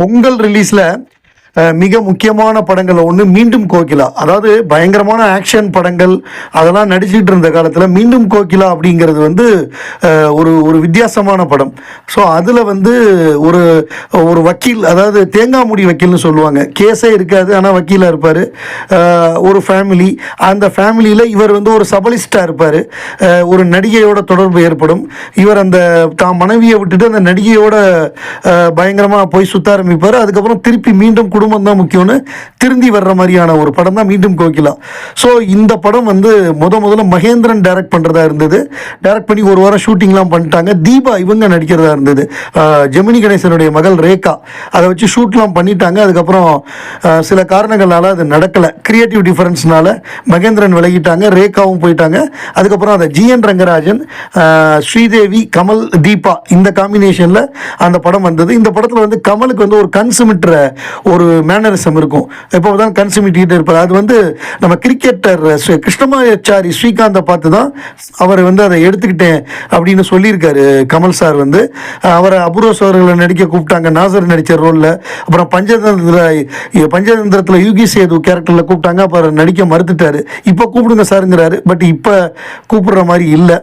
பொங்கல் ரிலீஸில் மிக முக்கியமான படங்கள் ஒன்று மீண்டும் கோகிலா. அதாவது பயங்கரமான ஆக்ஷன் படங்கள் அதெல்லாம் நடிச்சிட்டு இருந்த காலத்தில் மீண்டும் கோகிலா அப்படிங்கிறது வந்து ஒரு ஒரு வித்தியாசமான படம். ஸோ அதில் வந்து ஒரு ஒரு வக்கீல், அதாவது தேங்காய் மூடி வக்கீல்னு சொல்லுவாங்க, கேஸே இருக்காது ஆனால் வக்கீலாக இருப்பார். ஒரு ஃபேமிலி, அந்த ஃபேமிலியில் இவர் வந்து ஒரு சபலிஸ்டாக இருப்பார். ஒரு நடிகையோட தொடர்பு ஏற்படும். இவர் அந்த தான் மனைவியை விட்டுட்டு அந்த நடிகையோட பயங்கரமாக போய் சுத்த ஆரம்பிப்பார். அதுக்கப்புறம் திருப்பி மீண்டும் குடும்பம் தான் முக்கியம்னு திருந்தி வர்ற மாதிரியான ஒரு படம் தான் மீண்டும் கோகிலா. ஸோ இந்த படம் வந்து முதல்ல மகேந்திரன் டைரக்ட் பண்ணுறதா இருந்தது. டைரக்ட் பண்ணி ஒரு வாரம் ஷூட்டிங்லாம் பண்ணிட்டாங்க. தீபா இவங்க நடிக்கிறதா இருந்தது. ஜெமினி கணேசனுடைய மகள் ரேகா அதை வச்சு ஷூட்லாம் பண்ணிட்டாங்க. அதுக்கப்புறம் சில காரணங்களால் அது நடக்கலை. கிரியேட்டிவ் டிஃபரன்ஸ்னால மகேந்திரன் விலகிட்டாங்க, ரேகாவும் போயிட்டாங்க. அதுக்கப்புறம் அதை ஜிஎன் ரங்கராஜன், ஸ்ரீதேவி, கமல், தீபா இந்த காம்பினேஷனில் அந்த படம் வந்தது. இந்த படத்தில் வந்து கமலுக்கு வந்து ஒரு கன்சுமிட்ற ஒரு மேனரிசம் இருக்கும். எப்போ தான் கன்சுமிட்டிகிட்டு இருப்பார். அது வந்து நம்ம கிரிக்கெட்டர் கிருஷ்ணமாச்சாரி ஸ்ரீகாந்தை பார்த்து தான் அவர் வந்து அதை எடுத்துக்கிட்டேன் அப்படின்னு சொல்லியிருக்காரு கமல் சார். வந்து அவரை அபூர்வ சோழர்களை நடிக்க கூப்பிட்டாங்க, நாசர் நடித்த ரோலில். அப்புறம் பஞ்சதந்திரத்தில் யூகி சேது கேரக்டரில் கூப்பிட்டாங்க, அப்புறம் நடிக்க மறுத்துட்டார். இப்போ கூப்பிடுங்க சாருங்கிறாரு, பட் இப்போ கூப்பிடுற மாதிரி இல்லை.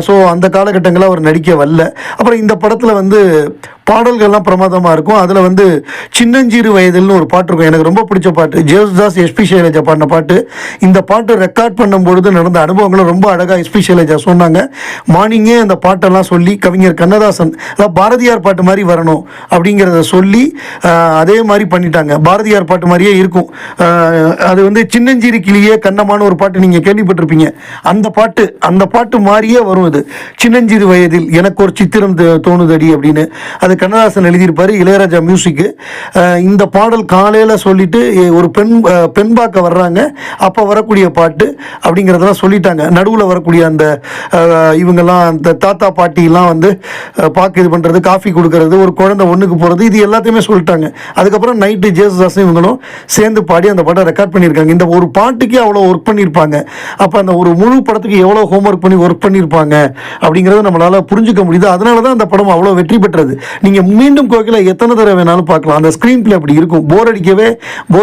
ஸோ அந்த காலகட்டங்களில் அவர் நடிக்க வரல. அப்புறம் இந்த படத்தில் வந்து பாடல்கள்லாம் பிரமாதமாக இருக்கும். அதில் வந்து சின்னஞ்சிறு வயதில்னு ஒரு பாட்டு இருக்கும், எனக்கு ரொம்ப பிடிச்ச பாட்டு. ஜேசுதாஸ், எஸ்பி சைலஜா பாடின பாட்டு. இந்த பாட்டு ரெக்கார்ட் பண்ணும்பொழுது நடந்த அனுபவங்களும் ரொம்ப அழகாக எஸ்பி சைலஜா சொன்னாங்க. மார்னிங்கே அந்த பாட்டெல்லாம் சொல்லி கவிஞர் கண்ணதாசன், அதாவது பாரதியார் பாட்டு மாதிரி வரணும் அப்படிங்கிறத சொல்லி அதே மாதிரி பண்ணிட்டாங்க. பாரதியார் பாட்டு மாதிரியே இருக்கும். அது வந்து சின்னஞ்சிறு கிளியே கண்ணமான ஒரு பாட்டு நீங்கள் கேள்விப்பட்டிருப்பீங்க. அந்த பாட்டு மாதிரியே வரும். இது சின்னஞ்சிறு வயதில் எனக்கு ஒரு சித்திரம் தோணுதடி அப்படின்னு அது கண்ணதாசன் எழுதியிருப்பார், இளையராஜா மியூசிக்கு. இந்த பாடல் காலையில் சொல்லிட்டு ஒரு பெண் பார்க்க வர்றாங்க, அப்போ வரக்கூடிய பாட்டு அப்படிங்கிறதெல்லாம் சொல்லிட்டாங்க. நடுவில் வரக்கூடிய அந்த இவங்கெல்லாம் அந்த தாத்தா பாட்டிலாம் வந்து பார்க்க இது பண்ணுறது, காஃபி கொடுக்கறது, ஒரு குழந்தை ஒன்றுக்கு போகிறது, இது எல்லாத்தையுமே சொல்லிட்டாங்க. அதுக்கப்புறம் நைட்டு ஜேசுதாஸும் இவங்களும் சேர்ந்து பாடி அந்த பாட்டை ரெக்கார்ட் பண்ணியிருக்காங்க. இந்த ஒரு பாட்டுக்கே அவ்வளோ ஒர்க் பண்ணியிருப்பாங்க. அப்போ அந்த ஒரு முழு படத்துக்கு எவ்வளோ ஹோம்ஒர்க் பண்ணி ஒர்க் பண்ணியிருப்பாங்க அப்படிங்கிறத நம்மளால் புரிஞ்சுக்க முடியுது. அதனால தான் அந்த படம் அவ்வளோ வெற்றி பெற்றது. நீங்கள் மீண்டும் கோகிலா எத்தனை தடவை வேணாலும் பார்க்கலாம். அந்த ஸ்க்ரீன் பிளே அப்படி இருக்கும், போர்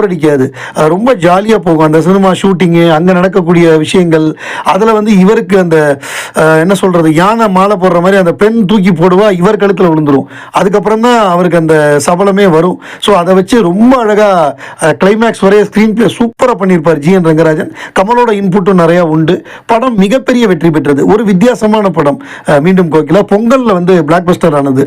அடிக்காது. ரொம்ப ஜாலியாக போகும். அந்த சினிமா ஷூட்டிங்கு, அங்கே நடக்கக்கூடிய விஷயங்கள், அதில் வந்து இவருக்கு அந்த என்ன சொல்கிறது, யானை மாலை போடுற மாதிரி அந்த பெண் தூக்கி போடுவா, இவர் கழுத்தில் விழுந்துடும். அதுக்கப்புறம் தான் அவருக்கு அந்த சபலமே வரும். ஸோ அதை வச்சு ரொம்ப அழகாக கிளைமேக்ஸ் வரைய ஸ்க்ரீன் பிளே சூப்பராக பண்ணியிருப்பார் ஜிஎன் ரங்கராஜன். கமலோட இன்புட்டும் நிறையா உண்டு. படம் மிகப்பெரிய வெற்றி பெற்றது. ஒரு வித்தியாசமான படம் மீண்டும் கோகிலா. பொங்கலில் வந்து பிளாக் பஸ்டர் ஆனது.